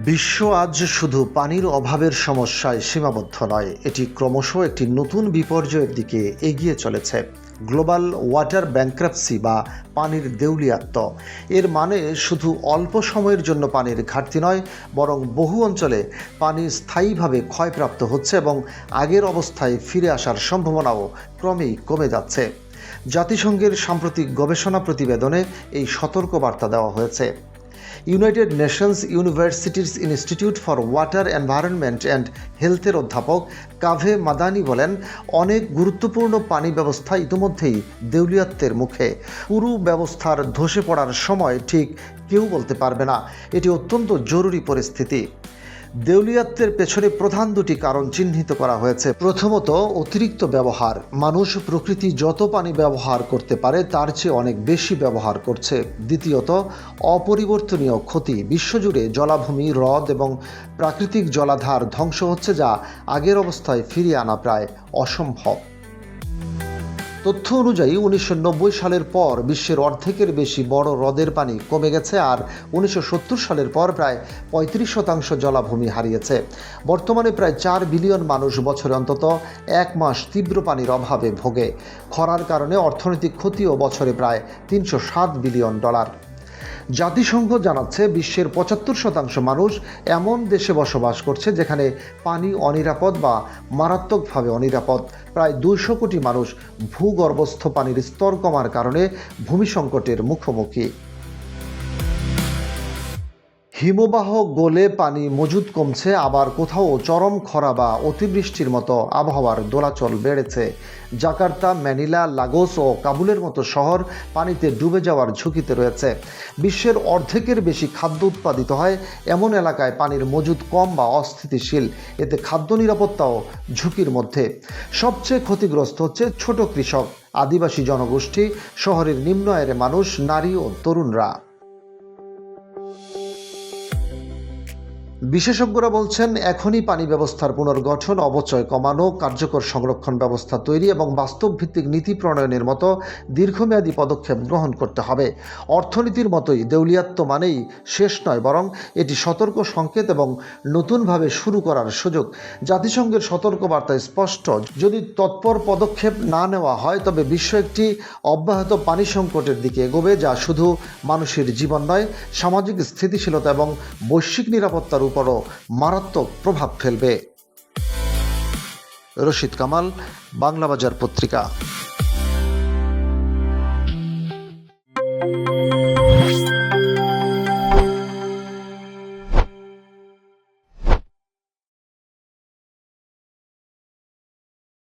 বিশ্ব আজ শুধু পানির অভাবের সমস্যায় সীমাবদ্ধ নয়, এটি ক্রমশ একটি নতুন বিপর্যয়ের দিকে এগিয়ে চলেছে। গ্লোবাল ওয়াটার ব্যাংক্রাপসি বা পানির দেউলিয়াত্ব এর মানে শুধু অল্প সময়ের জন্য পানির ঘাটতি নয়, বরং বহু অঞ্চলে পানি স্থায়ীভাবে ক্ষয়প্রাপ্ত হচ্ছে এবং আগের অবস্থায় ফিরে আসার সম্ভাবনাও ক্রমেই কমে যাচ্ছে। জাতিসংঘের সাম্প্রতিক গবেষণা প্রতিবেদনে এই সতর্কবার্তা দেওয়া হয়েছে। ইউনাইটেড নেশনস ইউনিভার্সিটির institute for water environment and হেলথের অধ্যাপক কাভে মাদানি বলেন, অনেক গুরুত্বপূর্ণ পানি ব্যবস্থা ইতিমধ্যেই দেউলিয়াত্বের মুখে। পুরো ব্যবস্থার ধসে পড়ার সময় ঠিক কেউ বলতে পারবে না। এটি অত্যন্ত জরুরি পরিস্থিতি। দেউলিয়াত্বের পেছনে প্রধান দুটি কারণ চিহ্নিত করা হয়েছে। প্রথমত, অতিরিক্ত ব্যবহার। মানুষ প্রকৃতি যত পানি ব্যবহার করতে পারে তার চেয়ে অনেক বেশি ব্যবহার করছে। দ্বিতীয়ত, অপরিবর্তনীয় ক্ষতি। বিশ্বজুড়ে জলাভূমি, হ্রদ এবং প্রাকৃতিক জলাধার ধ্বংস হচ্ছে, যা আগের অবস্থায় ফিরিয়ে আনা প্রায় অসম্ভব। তথ্য অনুযায়ী 1990 সালের পর বিশ্বের অর্ধেকের বেশি বড় হ্রদের পানি কমে গেছে, আর 1970 সালের পর প্রায় 35% জলাভূমি হারিয়েছে। বর্তমানে প্রায় 4 বিলিয়ন মানুষ বছরে অন্তত 1 মাস তীব্র পানির অভাবে ভোগে। খরার কারণে অর্থনৈতিক ক্ষতিও বছরে প্রায় $307 বিলিয়ন। জাতিসংঘ জানাচ্ছে, বিশ্বের 75% মানুষ এমন দেশে বসবাস করছে যেখানে পানি অনিরাপদ বা মারাত্মকভাবে অনিরাপদ। প্রায় 200 কোটি মানুষ ভূগর্ভস্থ পানির স্তর কমার কারণে ভূমি সংকটের মুখোমুখি। হিমবাহ গলে পানি মজুদ কমছে, আবার কোথাও চরম খরা বা অতিবৃষ্টির মতো আবহাওয়ার দোলাচল বেড়েছে। জাকার্তা, ম্যানিলা, লাগোস ও কাবুলের মতো শহর পানিতে ডুবে যাওয়ার ঝুঁকিতে রয়েছে। বিশ্বের অর্ধেকের বেশি খাদ্য উৎপাদিত হয় এমন এলাকায় পানির মজুদ কম বা অস্থিতিশীল। এতে খাদ্য নিরাপত্তাও ঝুঁকির মধ্যে। সবচেয়ে ক্ষতিগ্রস্ত হচ্ছে ছোট কৃষক, আদিবাসী জনগোষ্ঠী, শহরের নিম্ন আয়ের মানুষ, নারী ও তরুণরা। বিশেষজ্ঞরা বলছেন, এখনই পানি ব্যবস্থার পুনর্গঠন, অপচয় কমানো, কার্যকর সংরক্ষণ ব্যবস্থা তৈরি এবং বাস্তব ভিত্তিক নীতি প্রণয়নের মতো দীর্ঘমেয়াদী পদক্ষেপ গ্রহণ করতে হবে। অর্থনীতির মতোই দেউলিয়াত্ব মানেই শেষ নয়, বরং এটি সতর্ক সংকেত এবং নতুনভাবে শুরু করার সুযোগ। জাতিসংঘের সতর্কবার্তায় স্পষ্ট, যদি তৎপর পদক্ষেপ না নেওয়া হয় তবে বিশ্ব একটি অব্যাহত পানি সংকটের দিকে এগোবে, যা শুধু মানুষের জীবন নয়, সামাজিক স্থিতিশীলতা এবং বৈশ্বিক নিরাপত্তার উপরও মারাত্মক প্রভাব ফেলবে। রশিদ কামাল, বাংলাবাজার পত্রিকা।